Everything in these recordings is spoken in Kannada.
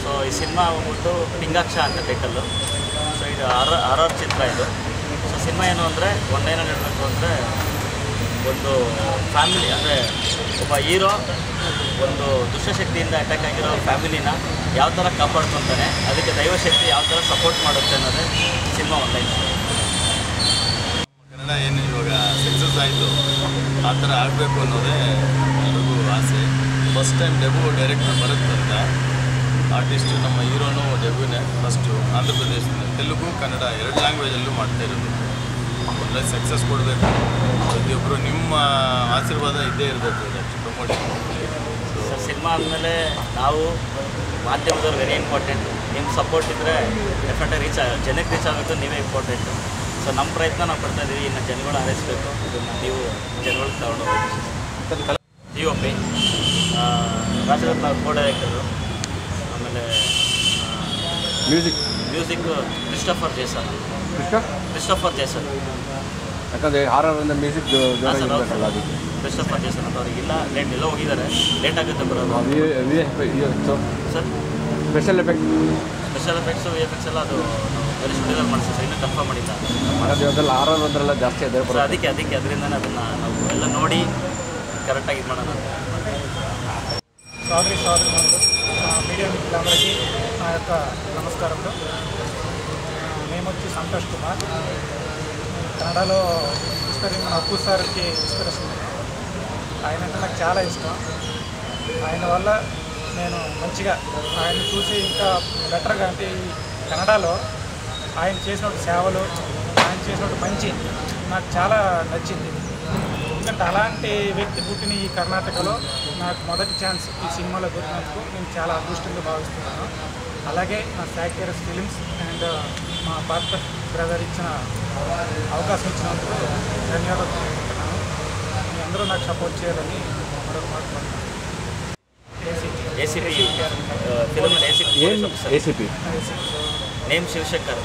ಸೊ ಈ ಸಿನಿಮಾ ಬಂದ್ಬಿಟ್ಟು ಲಿಂಗಾಕ್ಷ ಅಂತ ಟೈಟಲ್ಲು. ಸೊ ಇದು ಆರ್ ಚಿತ್ರ ಇದು. ಸೊ ಸಿನಿಮಾ ಏನು ಅಂದರೆ ಒಂದೇನು ಹೇಳಬೇಕು ಅಂದರೆ ಒಂದು ಫ್ಯಾಮಿಲಿ ಅಂದರೆ ಒಬ್ಬ ಹೀರೋ ಒಂದು ದುಷ್ಟಶಕ್ತಿಯಿಂದ ಅಟ್ಯಾಕ್ ಆಗಿರೋ ಫ್ಯಾಮಿಲಿನ ಯಾವ ಥರ ಕಾಪಾಡ್ಕೊತಾನೆ, ಅದಕ್ಕೆ ದೈವಶಕ್ತಿ ಯಾವ ಥರ ಸಪೋರ್ಟ್ ಮಾಡುತ್ತೆ ಅನ್ನೋದೇ ಸಿನಿಮಾ ಆನ್ಲೈನ್. ಕನ್ನಡ ಏನು ಇವಾಗ ಸಕ್ಸಸ್ ಆಯಿತು ಆ ಥರ ಆಗಬೇಕು ಅನ್ನೋದೇ ಎಲ್ರಿಗೂ ಆಸೆ. First time debut director Bharath ಅಂತ ಆರ್ಟಿಸ್ಟು, ನಮ್ಮ ಹೀರೋನು ಡೆಬ್ಯೂನೇ ಫಸ್ಟು ಆಂಧ್ರ ಪ್ರದೇಶದಿಂದ. ತೆಲುಗು ಕನ್ನಡ 2 ಲ್ಯಾಂಗ್ವೇಜಲ್ಲೂ ಮಾಡ್ತಾಯಿರೋದು. ಒಳ್ಳೆ ಸಕ್ಸಸ್ ಕೊಡಬೇಕು. ಪ್ರತಿಯೊಬ್ಬರು ನಿಮ್ಮ ಆಶೀರ್ವಾದ ಇದ್ದೇ ಇರಬೇಕು ಪ್ರಮೋಷನ್. ಸೊ ಸಿನಿಮಾ ಆದಮೇಲೆ ನಾವು ಮಾಧ್ಯಮದವ್ರು ವೆರಿ ಇಂಪಾರ್ಟೆಂಟ್. ನಿಮ್ಮ ಸಪೋರ್ಟ್ ಇದ್ದರೆ ಡೆಫಿನೆಟಾಗಿ ಜನಕ್ಕೆ ರೀಚ್ ಆಗಬೇಕು, ನೀವೇ ಇಂಪಾರ್ಟೆಂಟು. ಸೊ ನಮ್ಮ ಪ್ರಯತ್ನ ನಾವು ಪಡ್ತಾಯಿದ್ದೀವಿ. ಇನ್ನು ಜನಗಳು ಹಾರೈಸಬೇಕು, ಇದನ್ನು ನೀವು ಜನಗಳಿಗೆ ತಗೊಂಡೋಗ್ಬೇಕು. DOP ರಾಜರತ್ನ ಕೋ ಡೈರೆಕ್ಟರು. ಆಮೇಲೆ ಮ್ಯೂಸಿಕ್ ಕ್ರಿಸ್ಟೋಫರ್ ಜೇಸನ್. ಯಾಕಂದರೆ ಹಾರರ್ ಅಂದರೆ ಮ್ಯೂಸಿಕ್ ಕ್ರಿಸ್ಟೋಫರ್ ಜೇಸನ್ ಅಂತ ಅವ್ರಿಗಿಲ್ಲ, ಎಲ್ಲ ಹೋಗಿದ್ದಾರೆ, ಲೇಟ್ ಆಗುತ್ತೆ ಬರೋದು. ಸರ್ ಸ್ಪೆಷಲ್ ಎಫೆಕ್ಟ್ಸು VFX ಎಲ್ಲ ಅದು ಬೇರೆ ಸ್ಟುಡಿಯೋದಲ್ಲಿ ಮಾಡಿಸ್ತಾರೆ, ಇನ್ನೂ ಕನ್ಫರ್ಮ್ ಮಾಡಿಲ್ಲ. ಹಾರರ್ ಅಂದ್ರೆಲ್ಲ ಜಾಸ್ತಿ ಇದೆ. ಅದಕ್ಕೆ ಅದರಿಂದನೇ ಅದನ್ನು ನಾವು ಎಲ್ಲ ನೋಡಿ ಕರೆಕ್ಟಾಗಿ ಇದು ಮಾಡೋಣ. సారీ మీడియా మిత్రులందరికీ నా యొక్క నమస్కారములు. మేము వచ్చి సంతోష్ కుమార్. కన్నడలో మన అప్పు సార్కి ఇన్స్పిరేషన్. ఆయన అంటే నాకు చాలా ఇష్టం. ఆయన వల్ల నేను మంచిగా ఆయన చూసి ఇంకా బెటర్గా అంటే ఈ కన్నడలో ఆయన చేసినట్టు సేవలు, ఆయన చేసినట్టు మంచి నాకు చాలా నచ్చింది. ఎందుకంటే అలాంటి వ్యక్తి పుట్టిన ఈ కర్ణాటకలో నాకు మొదటి ఛాన్స్ ఈ సినిమాలో దొరికినందుకు నేను చాలా అదృష్టంగా భావిస్తున్నాను. అలాగే నా ఫ్యాక్టరీస్ ఫిలిమ్స్ అండ్ మా పాత్ర బ్రదర్ ఇచ్చిన అవకాశం ఇచ్చినందుకు ధన్యవాదాలు తెలుపుకుంటున్నాను. మీ అందరూ నాకు సపోర్ట్ చేయాలని మరొక మాట్లాడుతున్నాను. ACP name Shivashankar,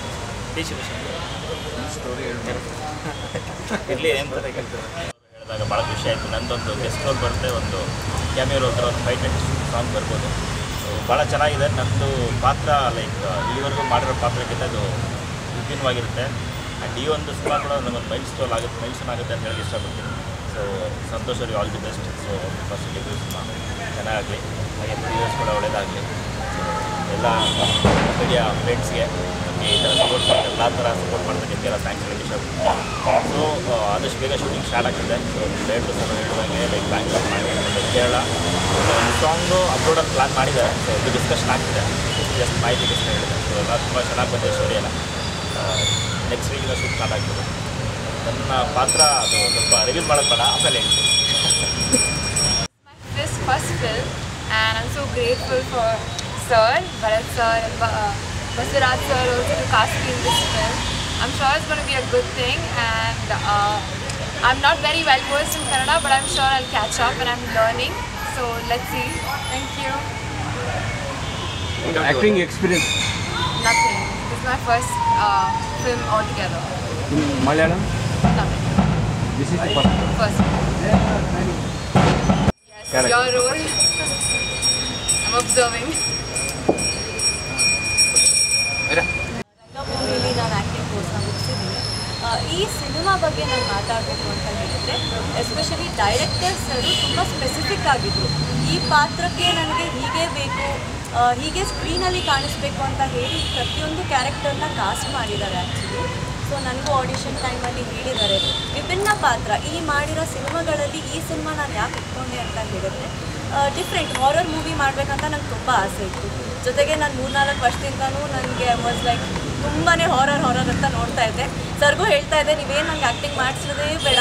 P Shivashankar. ಇರಲಿ ಏನು ಹೇಳಿದಾಗ ಭಾಳ ಖುಷಿ ಆಯಿತು. ನಂದೊಂದು ಗೆಸ್ಟ್ ರೋಲ್ ಬರುತ್ತೆ, ಒಂದು ಕ್ಯಾಮಿಯೋ ರೋಲ್ ಥರ ಒಂದು 5 minutes ಸಾಂಗ್ ಬರ್ಬೋದು. ಭಾಳ ಚೆನ್ನಾಗಿದೆ. ನಮ್ಮದು ಪಾತ್ರ ಲೈಕ್ ಇಲ್ಲಿವರೆಗೂ ಮಾಡಿರೋ ಪಾತ್ರಕ್ಕಿಂತ ಇದು ವಿಭಿನ್ನವಾಗಿರುತ್ತೆ. ಆ್ಯಂಡ್ ಈ ಒಂದು ಸಿನಿಮಾ ಕೂಡ ನಮ್ಮೊಂದು ಮೈಲ್ಸ್ಟೋನ್ ಆಗುತ್ತೆ ಅಂತ ಹೇಳಕ್ಕೆ ಇಷ್ಟಪಡ್ತೀನಿ. ಸೊ ಸಂತೋಷ್ ಅವ್ರಿಗೆ all the best. So first debut cinema ಚೆನ್ನಾಗಲಿ, ಹಾಗೆ ಪ್ರೀವಿಯಸ್ ಕೂಡ ಒಳ್ಳೆಯದಾಗಲಿ. ಎಲ್ಲ ಮೀಡಿಯಾ ಫ್ರೆಂಡ್ಸ್ಗೆ ನಮಗೆ ಈ ಥರ ಸಪೋರ್ಟ್ ಮಾಡ್ತಾರೆ, ಎಲ್ಲ ಥರ ಸಪೋರ್ಟ್ ಮಾಡೋದಕ್ಕೆಲ್ಲ ಥ್ಯಾಂಕ್ಸ್ ಹೇಳಕ್ಕೆ ಇಷ್ಟಪಡ್ತೀನಿ. ಸೊ ಆದಷ್ಟು ಬೇಗ ಶೂಟಿಂಗ್ ಸ್ಟಾರ್ಟ್ ಆಗ್ತಿದೆ. ಸೊ ಡೈರೆಕ್ಟರ್ ಸರ್ ಹೇಳಿದಂಗೆ ಲೈಕ್ ಬ್ಯಾಂಗ್ಳೂರ್ ಮಾಡಿ ಕೇರಳ ಒಂದು ಸಾಂಗು ಅಪ್ಲೋಡಲ್ಲಿ ಪ್ಲಾನ್ ಮಾಡಿದ್ದಾರೆ. ಸೊ ಇದು ಡಿಸ್ಕಷನ್ ಆಗ್ತಿದೆ, ಜಸ್ಟ್ ಮಾಹಿತಿಗೋಸ್ಕರ ಹೇಳಿದೆ. ಸೊ ಎಲ್ಲ ತುಂಬ ಚೆನ್ನಾಗಿ ಬಂದಿದೆ ಸ್ಟೋರಿ ಎಲ್ಲ. ನೆಕ್ಸ್ಟ್ ವೀಕಿಂದ ಶೂಟ್ ಸ್ಟಾರ್ಟ್ ಆಗ್ತದೆ. ನನ್ನ ಪಾತ್ರ ಅದು ಸ್ವಲ್ಪ ರಿವೀಲ್ ಮಾಡೋದು ಬೇಡ, ಆಮೇಲೆ ಹೇಳ್ತೀನಿ. This first film and I'm so grateful for Sir, Bharat Sir and Basiraj Sir also to cast me in this film. I'm sure it's going to be a good thing and I'm not very well versed in Kannada but I'm sure I'll catch up and I'm learning. So let's see. Thank you. Acting experience? Nothing. This is my first film altogether. In Malayalam? Nothing. This is the first. Yes, Correct. your role. I'm observing. ಮೂವಿಲಿ ನಾನು ಆ್ಯಕ್ಟಿಂಗ್ ಕೋರ್ಸ್ನ ಮುಗಿಸಿದ್ದೀನಿ. ಈ ಸಿನಿಮಾ ಬಗ್ಗೆ ನಾನು ಮಾತಾಡಬೇಕು ಅಂತ ಹೇಳಿದರೆ ಎಸ್ಪೆಷಲಿ ಡೈರೆಕ್ಟರ್ಸ್ ಅವರು ತುಂಬ ಸ್ಪೆಸಿಫಿಕ್ ಆಗಿದ್ದರು. ಈ ಪಾತ್ರಕ್ಕೆ ನನಗೆ ಹೀಗೆ ಬೇಕು, ಹೀಗೆ ಸ್ಕ್ರೀನಲ್ಲಿ ಕಾಣಿಸ್ಬೇಕು ಅಂತ ಹೇಳಿ ಪ್ರತಿಯೊಂದು ಕ್ಯಾರೆಕ್ಟರ್ನ ಕಾಸ್ಟ್ ಮಾಡಿದ್ದಾರೆ ಆ್ಯಕ್ಚುಲಿ. ಸೊ ನನಗೂ ಆಡಿಷನ್ ಟೈಮಲ್ಲಿ ಹೇಳಿದ್ದಾರೆ ವಿಭಿನ್ನ ಪಾತ್ರ. ಈ ಮಾಡಿರೋ ಸಿನಿಮಾಗಳಲ್ಲಿ ಈ ಸಿನಿಮಾ ನಾನು ಯಾಕೆ ಇಟ್ಕೊಂಡೆ ಅಂತ ಹೇಳಿದ್ರೆ ಡಿಫ್ರೆಂಟ್ ಹಾರರ್ ಮೂವಿ ಮಾಡಬೇಕಂತ ನಂಗೆ ತುಂಬ ಆಸೆ ಇತ್ತು. ಜೊತೆಗೆ ನಾನು 3-4 ವರ್ಷದಿಂದನೂ ನನಗೆ ವಾಸ್ ಲೈಕ್ ತುಂಬಾ ಹಾರರ್ ಅಂತ ನೋಡ್ತಾ ಇದ್ದೆ. ಸರ್ಗೂ ಹೇಳ್ತಾ ಇದ್ದೆ ನೀವೇನು ನಂಗೆ ಆ್ಯಕ್ಟಿಂಗ್ ಮಾಡಿಸೋದೇ ಬೇಡ,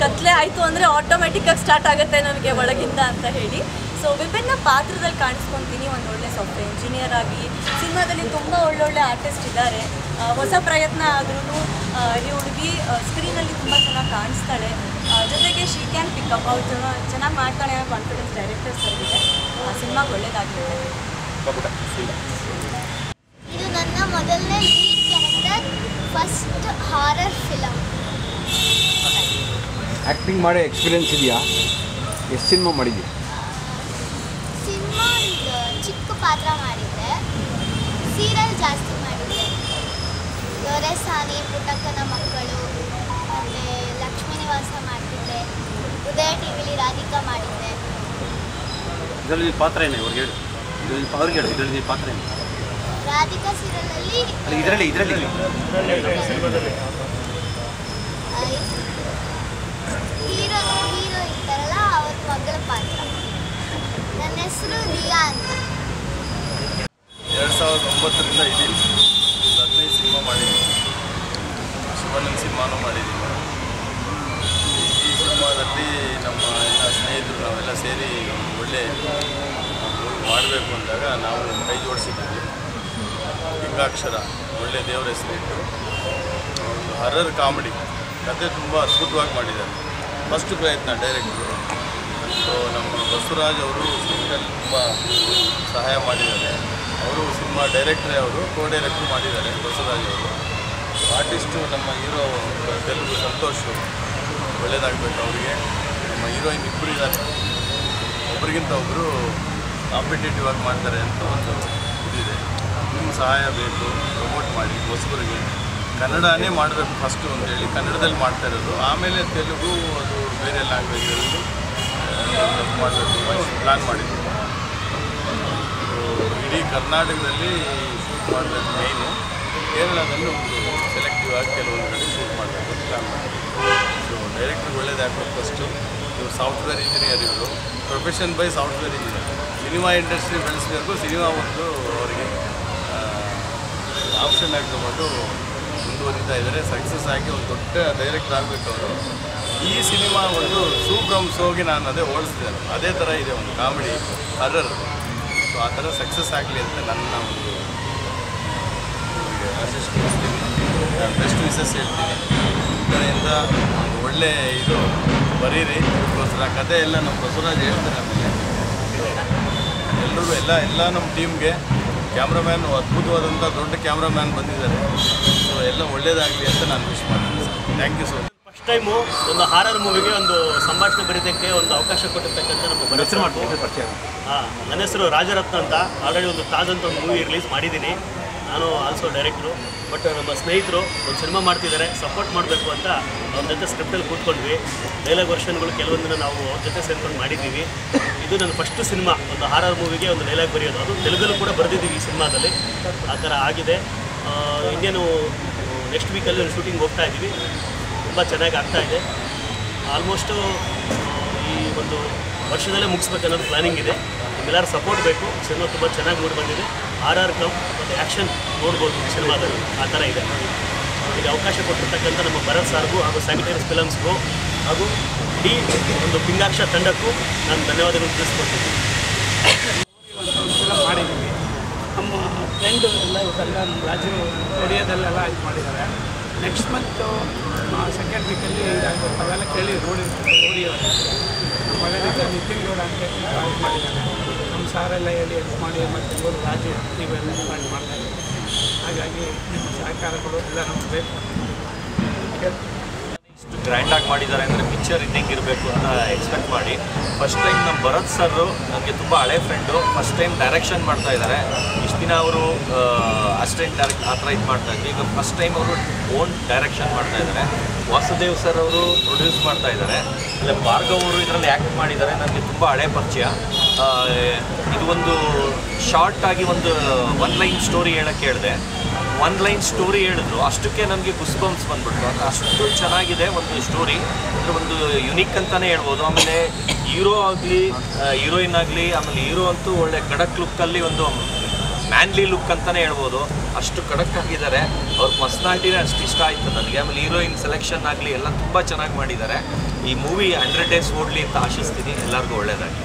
ಕತ್ಲೆ ಆಯಿತು ಅಂದರೆ ಆಟೋಮೆಟಿಕ್ಕಾಗಿ ಸ್ಟಾರ್ಟ್ ಆಗುತ್ತೆ ನನಗೆ ಒಳಗಿಂದ ಅಂತ ಹೇಳಿ. ಸೊ ವಿಭಿನ್ನ ಪಾತ್ರದಲ್ಲಿ ಕಾಣಿಸ್ಕೊತೀನಿ. ಒಂದು ಒಳ್ಳೆ ಸಾಫ್ಟ್ವೇರ್ ಇಂಜಿನಿಯರ್ ಆಗಿ ಸಿನಿಮಾದಲ್ಲಿ ತುಂಬ ಒಳ್ಳೊಳ್ಳೆ ಆರ್ಟಿಸ್ಟ್ ಇದ್ದಾರೆ. ಹೊಸ ಪ್ರಯತ್ನ ಆದ್ರೂ ಈ ಹುಡುಗಿ ಸ್ಕ್ರೀನಲ್ಲಿ ತುಂಬ ಚೆನ್ನಾಗಿ ಕಾಣಿಸ್ತಾಳೆ. ಜೊತೆಗೆ ಶಿ ಕ್ಯಾನ್ ಪಿಕಪ್, ಅವ್ರು ಚೆನ್ನಾಗಿ ಮಾಡ್ತಾಳೆ ಅನ್ನೋ ಕಾನ್ಫಿಡೆನ್ಸ್ ಡೈರೆಕ್ಟರ್ ಸರ್ಗಿದೆ. ಸಿನಿಮಾಗೆ ಒಳ್ಳೇದಾಗಲಿದೆ. ಇದು ನನ್ನ ಮೊದಲನೇ lead character, first horror film. Acting ಮಾಡೋ ಎಕ್ಸ್ಪೀರಿಯನ್ಸ್ ಇದೆಯಾ? ಎಷ್ಟು ಸಿನಿಮಾ ಮಾಡಿದ್ವಿ? ಸಿನಿಮಾ ಚಿಕ್ಕ ಪಾತ್ರ ಮಾಡಿದ್ದೆ. ಸೀರಿಯಲ್ ಜಾಸ್ತಿ ಮಾಡಿದ್ದೆ. ದೊರೆಸಾನಿ, ಪುಟ್ಟಕ್ಕನ ಮಕ್ಕಳು, ಮತ್ತು ಲಕ್ಷ್ಮೀ ನಿವಾಸ ಮಾಡ್ತಿದ್ದೆ. ಉದಯ ಟಿವಿಲಿ ರಾಧಿಕಾ ಮಾಡಿದ್ದೆ. ಇದರಲ್ಲಿ ಪಾತ್ರ ಏನು ಅವ್ರಿಗೆ ಹೇಳಿ, ಅವ್ರಿಗೆ ಹೇಳಿ ಇದರಲ್ಲಿ ಪಾತ್ರ ಏನು? ರಾಧಿಕಾ ಸೀರಿಯಲಲ್ಲಿ ಇದರಲ್ಲಿ ಹೀರೋ ಇರ್ತಾರಲ್ಲ ಅವ್ರ ಮಗಳ ಪಾತ್ರ. ನನ್ನ ಹೆಸರು ದಿಯಾ ಅಂತ. 2009ರಿಂದ ಇದ್ದೀನಿ. 15 ಸಿನಿಮಾ ಮಾಡಿದ್ದೀನಿ. ಶಿವಣ್ಣನ ಸಿನಿಮಾನೂ ಮಾಡಿದ್ದೀನಿ. ಈ ಸಿನಿಮಾದಲ್ಲಿ ನಮ್ಮ ಎಲ್ಲ ಸ್ನೇಹಿತರು ನಾವೆಲ್ಲ ಸೇರಿ ಒಳ್ಳೆ ಮಾಡಬೇಕು ಅಂದಾಗ ನಾವು ಕೈ ಜೋಡಿಸಿದ್ದೀವಿ. ಲಿಂಗಾಕ್ಷರ ಒಳ್ಳೆ ದೇವರ ಹೆಸರಿಟ್ಟು ಒಂದು ಹರರ್ ಕಾಮಿಡಿ ಕತೆ ತುಂಬ ಅದ್ಭುತವಾಗಿ ಮಾಡಿದ್ದಾರೆ. ಫಸ್ಟ್ ಪ್ರಯತ್ನ ಡೈರೆಕ್ಟ್ರು. ಸೊ ನಮ್ಮ ಬಸವರಾಜ್ ಅವರು ಸಿನಿಮಾದಲ್ಲಿ ತುಂಬ ಸಹಾಯ ಮಾಡಿದ್ದಾರೆ. ಅವರು ಸಿನಿಮಾ ಡೈರೆಕ್ಟ್ರೇ, ಅವರು ಕೋ-ಡೈರೆಕ್ಟ್ರು ಮಾಡಿದ್ದಾರೆ ಬಸವರಾಜ್ ಅವರು. ಆರ್ಟಿಸ್ಟು ನಮ್ಮ ಹೀರೋ ತೆಲುಗು ಸಂತೋಷ್, ಒಳ್ಳೆಯದಾಗಬೇಕು ಅವರಿಗೆ. ನಮ್ಮ ಹೀರೋಯಿನ್ ಇಬ್ಬರು ಇದ್ದಾರೆ, ಒಬ್ರಿಗಿಂತ ಒಬ್ಬರು ಕಾಂಪಿಟೇಟಿವ್ ಆಗಿ ಮಾಡ್ತಾರೆ ಅಂತ ಒಂದು ಇದಿದೆ. ನಿಮ್ಮ ಸಹಾಯ ಬೇಕು, ಪ್ರಮೋಟ್ ಮಾಡಿ ಹೊಸಬರಿಗೆ. ಕನ್ನಡನೇ ಮಾಡಬೇಕು ಫಸ್ಟು ಅಂತೇಳಿ ಕನ್ನಡದಲ್ಲಿ ಮಾಡ್ತಾ ಇರೋದು. ಆಮೇಲೆ ತೆಲುಗು, ಅದು ಬೇರೆ ಲ್ಯಾಂಗ್ವೇಜಲ್ಲಿ ಮಾಡಬೇಕು ಪ್ಲ್ಯಾನ್ ಮಾಡಿದ್ವಿ. ಇಡೀ ಕರ್ನಾಟಕದಲ್ಲಿ ಶೂಟ್ ಮಾಡಬೇಕು ಮೇಯ್ನು. ಕೇರಳದಲ್ಲಿ ಒಂದು ಸೆಲೆಕ್ಟಿವ್ ಆಗಿ ಕೆಲವೊಂದು ಕಡೆ ಶೂಟ್ ಮಾಡಬೇಕು ಅಂತ ಪ್ಲ್ಯಾನ್ ಮಾಡಿದ್ವಿ. ಸೊ ಡೈರೆಕ್ಟ್ರಿಗೆ ಒಳ್ಳೇದಾಗಬೇಕು ಫಸ್ಟು. ಇವರು ಸಾಫ್ಟ್ವೇರ್ ಇಂಜಿನಿಯರ್, ಇವರು profession by software engineer. Cinema industry ಬೆಳೆಸಬೇಕು, ಸಿನಿಮಾ ಒಂದು ಅವರಿಗೆ ಆಪ್ಷನ್ ಆಗಿ ತಗೊಂಡು ಮುಂದುವರಿತಾ ಇದ್ದಾರೆ. ಸಕ್ಸಸ್ ಆಗಿ ಒಂದು ದೊಡ್ಡ ಡೈರೆಕ್ಟರ್ ಆಗಬೇಕು ಅವರು. ಈ ಸಿನಿಮಾ ಒಂದು ಸೂಪ್ರಮ್ಸ್ ಹೋಗಿ ನಾನು ಅದೇ ಹೋಲಿಸಿದೆ. ಅದೇ ಥರ ಇದೆ, ಒಂದು ಕಾಮಿಡಿ ಹರರ್. ಸೊ ಆ ಥರ ಸಕ್ಸಸ್ ಆಗಲಿ ಅಂತ ನನ್ನ ಒಂದು ಆಶಿಸ್ತೀನಿ. ನಾನು ಬೆಸ್ಟ್ ವಿಶಸ್ ಹೇಳ್ತೀನಿ. ಈ ಕಡೆಯಿಂದ ಒಂದು ಒಳ್ಳೆ ಇದು ಬರೀರಿ. ಅದಕ್ಕೋಸ್ಕರ ಕತೆ ಎಲ್ಲ ನಮ್ಮ ಬಸವರಾಜ್ ಹೇಳ್ತಾರೆ. ಆಮೇಲೆ ಎಲ್ರಿಗೂ ಎಲ್ಲ ನಮ್ಮ ಟೀಮ್ಗೆ ಕ್ಯಾಮ್ರಾಮ್ಯಾನ್, ಅದ್ಭುತವಾದಂಥ ದೊಡ್ಡ ಕ್ಯಾಮ್ರಾಮ್ಯಾನ್ ಬಂದಿದ್ದಾರೆ. ಸೊ ಎಲ್ಲ ಒಳ್ಳೇದಾಗಲಿ ಅಂತ ನಾನು ವಿಶ್ ಮಾಡ್ತೀನಿ sir. Thank you so much. First time ಒಂದು ಹಾರರ್ ಮೂವಿಗೆ ಒಂದು ಸಂಭಾಷಣೆ ಬರೀತಕ್ಕೆ ಒಂದು ಅವಕಾಶ ಕೊಟ್ಟಿರ್ತಕ್ಕಂಥ ನಮ್ಮ ಹೆಸರು ನನ್ನ ಹೆಸರು ರಾಜರತ್ನ ಅಂತ. ಆಲ್ರೆಡಿ ಒಂದು ತಾಜ್ ಅಂತ ಒಂದು ಮೂವಿ ರಿಲೀಸ್ ಮಾಡಿದ್ದೀನಿ. ನಾನು ಆಲ್ಸೋ ಡೈರೆಕ್ಟ್ರು. ಬಟ್ ನಮ್ಮ ಸ್ನೇಹಿತರು ಒಂದು ಸಿನಿಮಾ ಮಾಡ್ತಿದ್ದಾರೆ, ಸಪೋರ್ಟ್ ಮಾಡಬೇಕು ಅಂತ ಅವ್ರ ಜೊತೆ ಸ್ಕ್ರಿಪ್ಟಲ್ಲಿ ಕೂತ್ಕೊಂಡ್ವಿ. ಡೈಲಾಗ್ ವರ್ಷನ್ಗಳು ಕೆಲವೊಂದನ್ನು ನಾವು ಅವ್ರ ಜೊತೆ ಸೇರ್ಕೊಂಡು ಮಾಡಿದ್ದೀವಿ. ಇದು ನನ್ನ ಫಸ್ಟು ಸಿನಿಮಾ, ಒಂದು ಹಾರರ್ ಮೂವಿಗೆ ಒಂದು ಡೈಲಾಗ್ ಬರೆಯೋದು. ಅದು ತೆಲುಗಲ್ಲೂ ಕೂಡ ಬರೆದಿದ್ದೀವಿ ಈ ಸಿನಿಮಾದಲ್ಲಿ. ಆ ಥರ ಆಗಿದೆ. ಇನ್ನೇನು ನೆಕ್ಸ್ಟ್ ವೀಕಲ್ಲಿ ಒಂದು ಶೂಟಿಂಗ್ ಹೋಗ್ತಾ ಇದ್ದೀವಿ. ತುಂಬ ಚೆನ್ನಾಗಿ ಆಗ್ತಾಯಿದೆ. ಆಲ್ಮೋಸ್ಟು ಈ ಒಂದು ವರ್ಷದಲ್ಲೇ ಮುಗಿಸ್ಬೇಕನ್ನೋದು ಪ್ಲ್ಯಾನಿಂಗ್ ಇದೆ. ನಿಮ್ಮೆಲ್ಲರೂ ಸಪೋರ್ಟ್ ಬೇಕು. ಸಿನಿಮಾ ತುಂಬ ಚೆನ್ನಾಗಿ ನೋಡಿ ಬಂದಿದೆ. RR ಕಮ್ ಮತ್ತು ಆ್ಯಕ್ಷನ್ ನೋಡ್ಬೋದು ಸಿನಿಮಾದಲ್ಲಿ, ಆ ಥರ ಇದೆ. ಈಗ ಅವಕಾಶ ಕೊಟ್ಟಿರ್ತಕ್ಕಂಥ ನಮ್ಮ ಭರತ್ ಸಾರ್ಗೂ ಹಾಗೂ ಸ್ಯಾನಿಟೈರ್ಸ್ ಫಿಲಮ್ಸ್ಗೂ ಹಾಗೂ ಇಡೀ ಒಂದು ಪಿಂಗಾಕ್ಷ ತಂಡಕ್ಕೂ ನಾನು ಧನ್ಯವಾದಗಳು ತಿಳಿಸ್ಕೊಡ್ತೀನಿ. ಫಿಲಮ್ ಮಾಡಿದ್ದೀವಿ. ನಮ್ಮ ಫ್ರೆಂಡು ಎಲ್ಲ ಇವರೆಲ್ಲ ನಮ್ಮ ರಾಜು ಒಡಿಯೋದಲ್ಲೆಲ್ಲ ಇದು ಮಾಡಿದ್ದಾರೆ. ನೆಕ್ಸ್ಟ್ ಮಂತು ಸೆಕೆಂಡ್ ವೀಕಲ್ಲಿ ಇದಾಗುತ್ತೆ. ಅವೆಲ್ಲ ಕೇಳಿ ನೋಡಿರ್ತಾರೆ ಓಡಿಯೋದು. ನಮ್ಮ ಮಗನಿಗೆ ನಿತಿನ್ ಗೌಡ ಅಂತ ಇದು ಮಾಡಿದ್ದಾರೆ. ನಮ್ಮ ಸಾರೆಲ್ಲ ಹೇಳಿ ಹೆಲ್ಪ್ ಮಾಡಿ, ಮತ್ತು ಇವರು ರಾಜು ನೀವೆಲ್ಲ ಮಾಡ್ತಾರೆ. ಹಾಗಾಗಿ ನಿಮ್ಮ ಸಹಕಾರಗಳು ಎಲ್ಲ ನಮ್ಗೆ ಬೇಕು. ಇಷ್ಟು ಗ್ರ್ಯಾಂಡಾಗಿ ಮಾಡಿದ್ದಾರೆ ಅಂದರೆ ಪಿಕ್ಚರ್ ಇದ್ದಂಗೆ ಇರಬೇಕು ಅಂತ ಎಕ್ಸ್ಪೆಕ್ಟ್ ಮಾಡಿ. ಫಸ್ಟ್ ಟೈಮ್ ನಮ್ಮ ಭರತ್ ಸರ್ ನನಗೆ ತುಂಬ ಹಳೆ ಫ್ರೆಂಡು. ಫಸ್ಟ್ ಟೈಮ್ ಡೈರೆಕ್ಷನ್ ಮಾಡ್ತಾ ಇದ್ದಾರೆ. ಇಷ್ಟು ದಿನ ಅವರು ಅಸಿಸ್ಟೆಂಟ್ ಡೈರೆಕ್ಟ್ ಆ ಥರ ಇದು ಮಾಡ್ತಾಯಿದ್ರು. ಈಗ ಫಸ್ಟ್ ಟೈಮ್ ಅವರು ಓನ್ ಡೈರೆಕ್ಷನ್ ಮಾಡ್ತಾ ಇದ್ದಾರೆ. ವಾಸುದೇವ್ ಸರ್ ಅವರು ಪ್ರೊಡ್ಯೂಸ್ ಮಾಡ್ತಾ ಇದ್ದಾರೆ. ಆಮೇಲೆ ಭಾರ್ಗವ್ ಅವರು ಇದರಲ್ಲಿ ಆ್ಯಕ್ಟ್ ಮಾಡಿದ್ದಾರೆ. ನನಗೆ ತುಂಬ ಹಳೆ ಪರಿಚಯ. ಇದು ಒಂದು ಶಾರ್ಟಾಗಿ ಒಂದು 1 ಲೈನ್ ಸ್ಟೋರಿ ಹೇಳೋಕ್ಕೆ ಹೇಳಿದೆ. 1 ಲೈನ್ ಸ್ಟೋರಿ ಹೇಳಿದ್ರು, ಅಷ್ಟಕ್ಕೆ ನನಗೆ ಗುಸ್ಬಂಪ್ಸ್ ಬಂದ್ಬಿಡ್ತು. ಅಂದರೆ ಅಷ್ಟು ಚೆನ್ನಾಗಿದೆ ಒಂದು ಸ್ಟೋರಿ. ಅಂದರೆ ಒಂದು ಯುನಿಕ್ ಅಂತಲೇ ಹೇಳ್ಬೋದು. ಆಮೇಲೆ ಹೀರೋ ಆಗಲಿ ಹೀರೋಯಿನ್ ಆಗಲಿ, ಆಮೇಲೆ ಹೀರೋ ಅಂತೂ ಒಳ್ಳೆ ಖಡಕ್ ಲುಕ್ಕಲ್ಲಿ ಒಂದು ಮ್ಯಾನ್ಲಿ ಲುಕ್ ಅಂತಲೇ ಹೇಳ್ಬೋದು. ಅಷ್ಟು ಖಡಕ್ ಆಗಿದ್ದಾರೆ. ಅವ್ರ ಪರ್ಸ್ನಾಲಿಟಿನೇ ಅಷ್ಟು ಇಷ್ಟ ಆಯಿತು ನನಗೆ. ಆಮೇಲೆ ಹೀರೋಯಿನ್ ಸೆಲೆಕ್ಷನ್ ಆಗಲಿ ಎಲ್ಲ ತುಂಬ ಚೆನ್ನಾಗಿ ಮಾಡಿದ್ದಾರೆ. ಈ ಮೂವಿ 100 ಡೇಸ್ ಓಡಲಿ ಅಂತ ಆಶಿಸ್ತೀನಿ. ಎಲ್ಲರಿಗೂ ಒಳ್ಳೆಯದಾಗಲಿ.